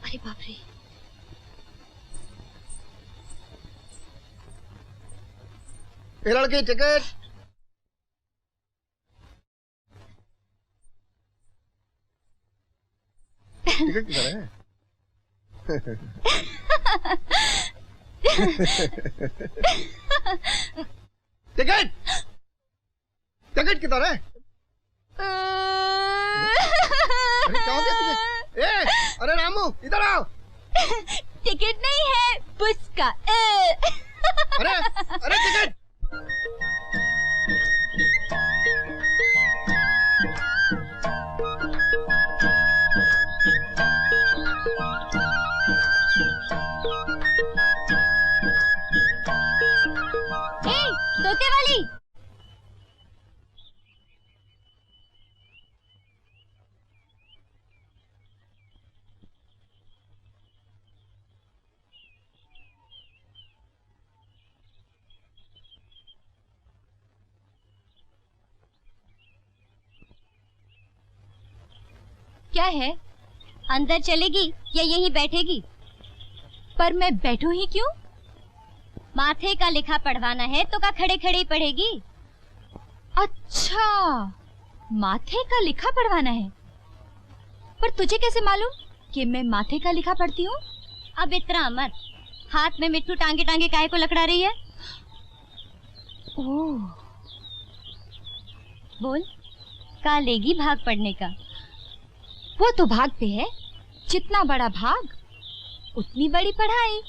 अरे बाप रे। केरल की टिकट। टिकट किधर है? टिकट टिकट किधर है? अरे क्या हो गया तुझे? ए, अरे रामू इधर आओ। टिकट नहीं है, पुस्का। अरे अरे टिकट। तोते वाली। क्या है? अंदर चलेगी या यहीं बैठेगी? पर मैं बैठूं ही क्यों? माथे का लिखा पढ़वाना है तो का खड़े खड़े ही पढ़ेगी। अच्छा, माथे का लिखा पढ़वाना है। पर तुझे कैसे मालूम कि मैं माथे का लिखा पढ़ती हूँ? अब इतना मत, हाथ में मिट्टू टांगे टांगे काहे को लकड़ा रही है? ओह, बोल, का लेगी भाग पढ़ने का? वो तो भाग पे है, जितना बड़ा भाग उतनी बड़ी पढ़ाई।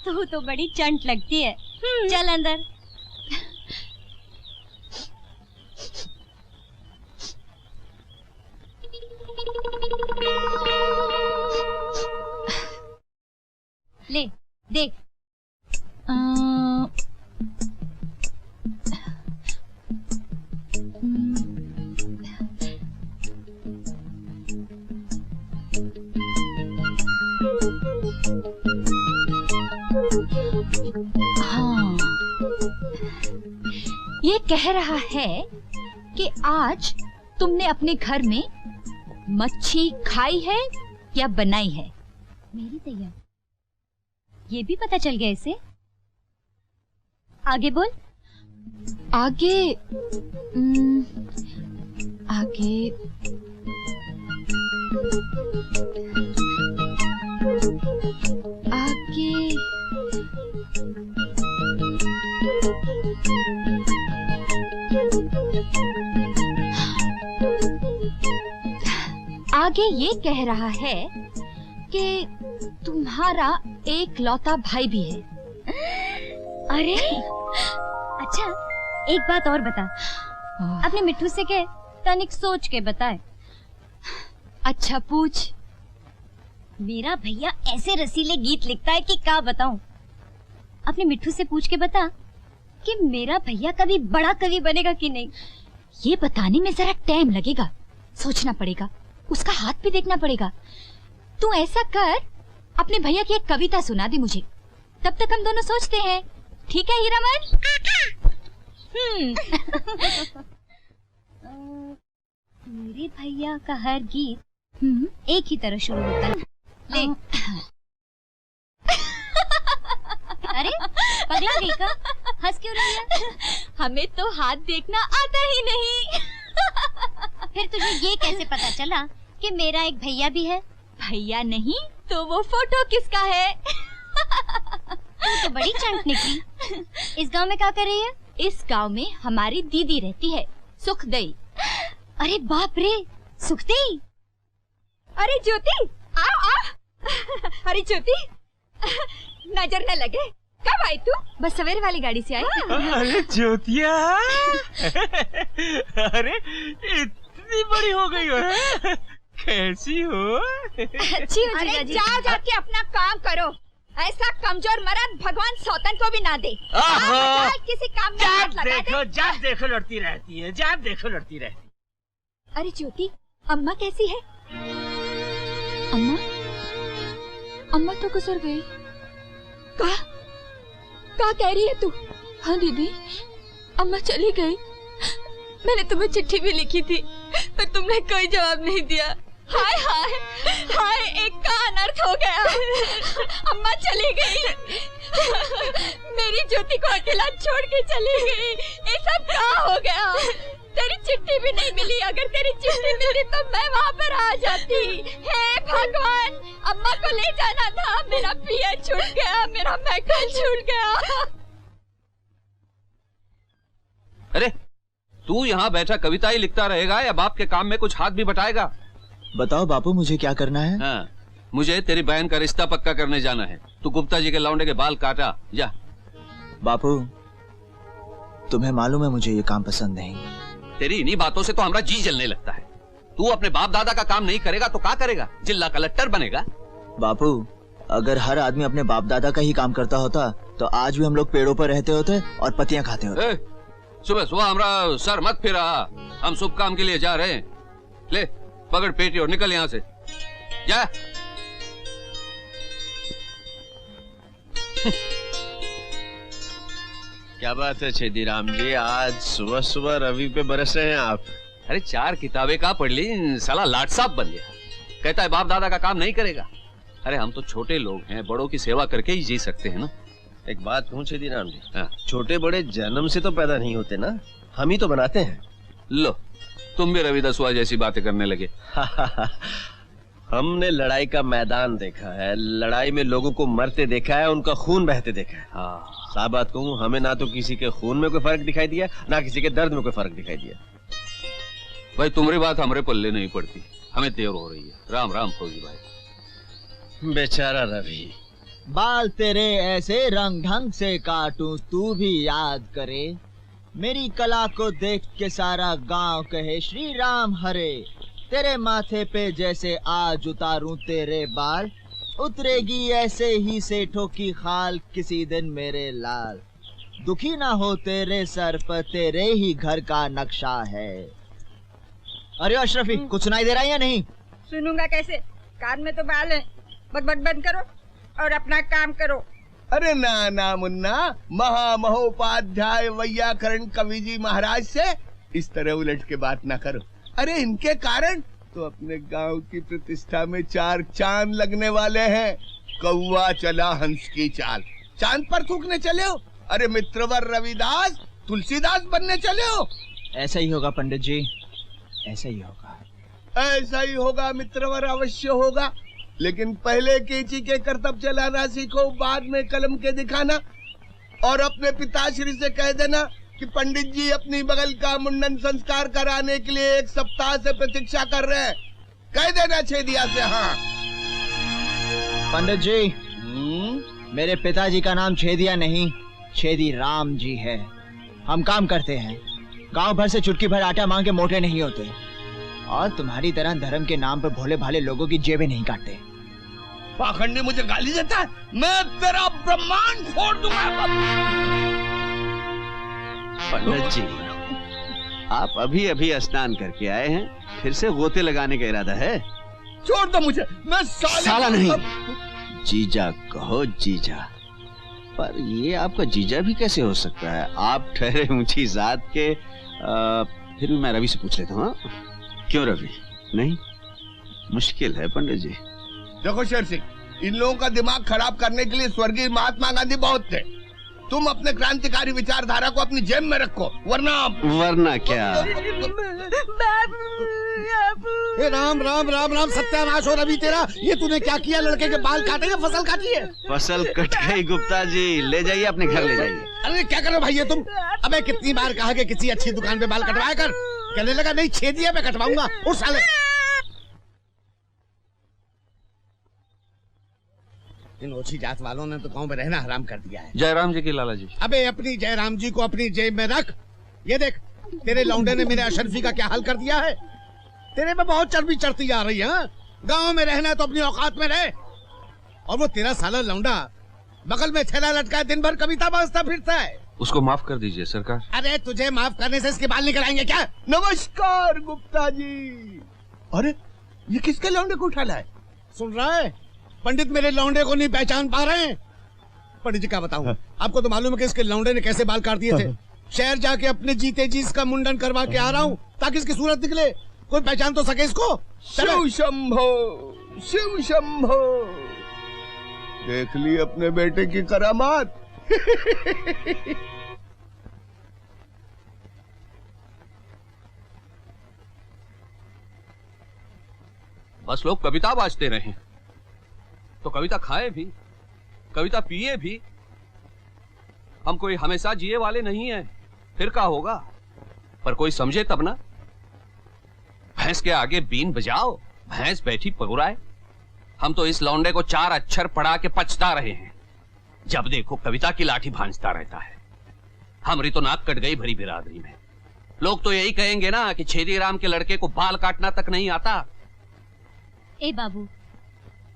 तू तो बड़ी चंट लगती है। चल अंदर। ले देख। हाँ, ये कह रहा है कि आज तुमने अपने घर में मच्छी खाई है या बनाई है? मेरी तैयार, ये भी पता चल गया इसे। आगे बोल। आगे आगे आगे आगे ये कह रहा है कि तुम्हारा एक लौता भाई भी है। अरे अच्छा, एक बात और बता। अपने मिट्टू से कह तनिक सोच के बताए। अच्छा पूछ। मेरा भैया ऐसे रसीले गीत लिखता है कि क्या बताऊं। अपने मिट्टू से पूछ के बता कि मेरा भैया कभी बड़ा कवि बनेगा कि नहीं। ये बताने में जरा टाइम लगेगा, सोचना पड़ेगा, उसका हाथ भी देखना पड़ेगा। तू ऐसा कर, अपने भैया की एक कविता सुना दे मुझे, तब तक हम दोनों सोचते हैं। ठीक है हीरामन? मेरे भैया का हर गीत एक ही तरह शुरू होता है। ले। अरे पगला गई का? हंस क्यों रही है? हमें तो हाथ देखना आता ही नहीं। फिर तुझे ये कैसे पता चला कि मेरा एक भैया भी है? भैया नहीं तो वो फोटो किसका है? तू तो बड़ी चंट निकली। इस गांव में क्या कर रही है? इस गांव में हमारी दीदी रहती है, सुखदेई। अरे बाप रे, सुखदेई। अरे ज्योति, आओ आओ। अरे ज्योति, नजर न लगे, कब आई तू? बस सवेरे वाली गाड़ी से आई। अरे ज्योतिया, अरे इतनी बड़ी हो गई हो, कैसी हो? अच्छी हो। अरे जाओ जाके अपना काम करो, ऐसा कमजोर मर्द भगवान सौतन को भी ना दे। किसी काम में हाथ लगा दे। जब देखो लड़ती रहती है, जब देखो लड़ती रहती है। अरे ज्योति, अम्मा कैसी है? अम्मा, अम्मा तो गुजर गई। क्या कह रही है तू? हाँ दीदी, अम्मा चली गई। मैंने तुम्हें चिट्ठी भी लिखी थी पर तुमने कोई जवाब नहीं दिया। हाय हाय हाय, एक का अनर्थ हो गया। अम्मा चली गई, मेरी ज्योति को अकेला छोड़ के चली गई। ये सब क्या हो गया? तेरी चिट्ठी भी नहीं मिली। अगर तेरी चिट्ठी मिली तो मैं वहाँ पर आ जाती। हे भगवान, अम्मा को ले जाना था। मेरा पिया छूट गया, मेरा मैकल छूट गया। अरे तू यहाँ बैठा कविता ही लिखता रहेगा या बाप के काम में कुछ हाथ भी बटाएगा? बताओ बापू, मुझे क्या करना है? हाँ, मुझे तेरी बहन का रिश्ता पक्का करने जाना है। तू गुप्ता जी के लौंडे के बाल काटा, जा। बापू, तुम्हें मालूम है मुझे ये काम पसंद नहीं। तेरी इन्हीं बातों से तो हमारा जी जलने लगता है। तू अपने बाप दादा का काम नहीं करेगा तो क्या करेगा? जिला कलेक्टर बनेगा? बापू, अगर हर आदमी अपने बाप दादा का ही काम करता होता तो आज भी हम लोग पेड़ों पर रहते होते और पत्तियां खाते होते। सुबह सुबह हमारा सर मत फिरा। हम शुभ काम के लिए जा रहे हैं। ले पकड़ पेटी और निकल यहाँ से, जा। क्या बात है छेदीराम जी, आज सुबह सुबह रवि पे बरस रहे हैं आप? अरे 4 किताबें का पढ़ ली, साला लाट साहब बन गया। कहता है बाप दादा का काम नहीं करेगा। अरे हम तो छोटे लोग हैं, बड़ों की सेवा करके ही जी सकते हैं ना। एक बात कहूँ छेदीराम जी, हाँ। छोटे बड़े जन्म से तो पैदा नहीं होते ना, हम ही तो बनाते हैं। लो तुम भी रवि दसवा जैसी बातें करने लगे। हमने लड़ाई का मैदान देखा है, लड़ाई में लोगों को मरते देखा है, उनका खून बहते देखा है। हाँ। साफ बात कहूँ, हमें ना तो किसी के खून में कोई फर्क दिखाई दिया, ना किसी के दर्द में कोई फर्क दिखाई दिया। भाई तुम्हारी बात हमारे पल्ले नहीं पड़ती, हमें देर हो रही है। राम राम फौजी भाई। बेचारा रवि। बाल तेरे ऐसे रंग ढंग से काटूं तू भी याद करे, मेरी कला को देख के सारा गांव कहे श्री राम हरे। तेरे माथे पे जैसे आज उतारूं तेरे बाल, उतरेगी ऐसे ही सेठों की खाल किसी दिन मेरे लाल। दुखी ना हो तेरे सर पर तेरे ही घर का नक्शा है। अरे अशरफी, कुछ सुनाई दे रहा है या नहीं? सुनूंगा कैसे, कान में तो बाल है। बकबक बंद करो और अपना काम करो। अरे ना ना मुन्ना, महामहोपाध्याय वैयाकरण कवि जी महाराज से इस तरह उलट के बात ना करो। अरे इनके कारण तो अपने गांव की प्रतिष्ठा में 4 चांद लगने वाले हैं। कौवा चला हंस की चाल, चांद पर थूकने चले हो। अरे मित्रवर रविदास तुलसीदास बनने चले हो। ऐसा ही होगा पंडित जी, ऐसा ही होगा। ऐसा ही होगा मित्रवर, अवश्य होगा। लेकिन पहले केची के करतब चलाना सीखो, बाद में कलम के दिखाना। और अपने पिताश्री से कह देना कि पंडित जी अपनी बगल का मुंडन संस्कार कराने के लिए 1 सप्ताह से प्रतीक्षा कर रहे हैं। कह देना छेदिया से। हाँ पंडित जी, मेरे पिताजी का नाम छेदिया नहीं, छेदी राम जी है। हम काम करते हैं, गांव भर से चुटकी भर आटा मांग के मोटे नहीं होते, और तुम्हारी तरह धर्म के नाम पर भोले भाले लोगों की जेबें नहीं काटते। पाखंडी मुझे गाली देता है, मैं तेरा ब्रह्मांड फोड़ दूंगा। पंडित जी, आप अभी अभी स्नान करके आए हैं, फिर से गोते लगाने का इरादा है? छोड़ दो मुझे, मैं साला नहीं, जीजा कहो जीजा। पर ये आपका जीजा भी कैसे हो सकता है? आप ठहरे ऊंची जात के। फिर भी मैं रवि से पूछ लेता हूँ। क्यों रवि? नहीं, मुश्किल है पंडित जी। देखो शेर सिंह, इन लोगों का दिमाग खराब करने के लिए स्वर्गीय महात्मा गांधी बहुत थे। तुम अपने क्रांतिकारी विचारधारा को अपनी जेब में रखो, वरना क्या? राम राम राम राम, सत्यानाश हो रवि तेरा। ये तूने क्या किया? लड़के के बाल काटे या फसल काटी है? फसल कट गई गुप्ता जी, ले जाइए अपने घर ले जाइए। अरे क्या करो भाई ये तुम? अबे कितनी बार कहा कि किसी अच्छी दुकान पे बाल कटवाया कर। कहने लगा नहीं, छेदिया पे कटवाऊंगा। उस साले इन ओछी जात वालों ने तो गांव में रहना हराम कर दिया है। जयराम जी की लाला जी। अबे अपनी जयराम जी को अपनी जेब में रख। ये देख, तेरे लौंडे ने मेरे अशरफी का क्या हाल कर दिया है। तेरे में बहुत चर्बी चढ़ती जा रही है। गांव में रहना है तो अपनी औकात में रहे। और वो तेरा साला लौंडा बगल में थैला लटका दिन भर कविता बाजता फिरता है। उसको माफ कर दीजिए सरकार। अरे तुझे माफ करने से इसके बाल निकल आएंगे क्या? नमस्कार गुप्ता जी। अरे ये किसके लौंडे को उठा लाए? सुन रहा है? पंडित मेरे लौंडे को नहीं पहचान पा रहे हैं। पंडित जी क्या बताऊं, आपको तो मालूम है कि इसके लौंडे ने कैसे बाल काट दिए थे। शहर जाके अपने जीते जी इसका मुंडन करवा के आ रहा हूँ ताकि इसकी सूरत निकले, कोई पहचान तो सके इसको। शिव शंभो, शिव शंभो। देख ली अपने बेटे की करामात। बस लोग कविता बाजते रहे तो कविता खाए भी, कविता पिए भी। हम कोई हमेशा जिए वाले नहीं है, फिर क्या होगा? पर कोई समझे तब ना। भैंस के आगे बीन बजाओ, भैंस बैठी पगुराए। हम तो इस लौंडे को 4 अक्षर पढ़ा के पछता रहे हैं। जब देखो कविता की लाठी भांजता रहता है। हमारी तो नाक कट गई भरी बिरादरी में। लोग तो यही कहेंगे ना कि छेदी राम के लड़के को बाल काटना तक नहीं आता। ए बाबू,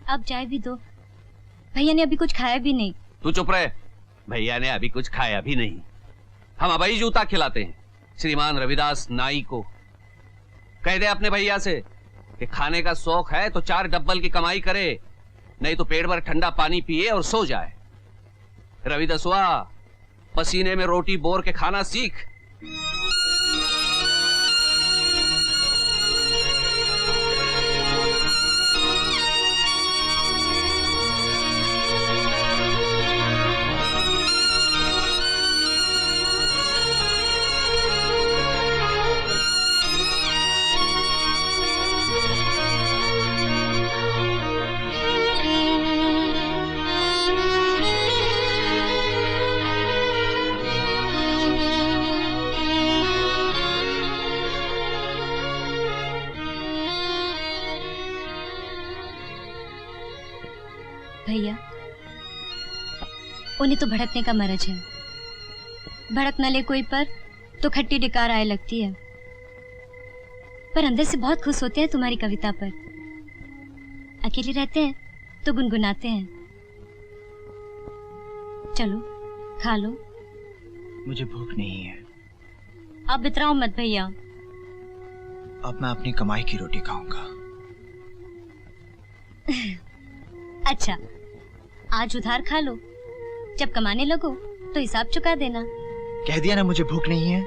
अब चाय भी दो, भैया ने अभी कुछ खाया भी नहीं। तू चुप रहे, भैया ने अभी कुछ खाया भी नहीं। हम अबई जूता खिलाते हैं श्रीमान रविदास नाई को। कह दे अपने भैया से कि खाने का शौक है तो 4 डब्बल की कमाई करे, नहीं तो पेट भर ठंडा पानी पिए और सो जाए। रविदासवा, पसीने में रोटी बोर के खाना सीख। भैया, उन्हें तो भड़कने का मरज है। भड़क न ले कोई पर तो खट्टी डिकार आए लगती है, पर अंदर से बहुत खुश होते हैं तुम्हारी कविता पर। अकेले रहते हैं तो गुनगुनाते हैं। चलो खा लो। मुझे भूख नहीं है। अब इतराओ मत भैया। अब मैं अपनी कमाई की रोटी खाऊंगा। अच्छा, आज उधार खा लो, जब कमाने लगो तो हिसाब चुका देना। कह दिया ना मुझे भूख नहीं है।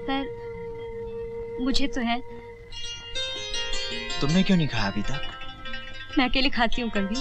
पर मुझे तो है। तुमने क्यों नहीं खाया अभी तक? मैं अकेले खाती हूँ कभी।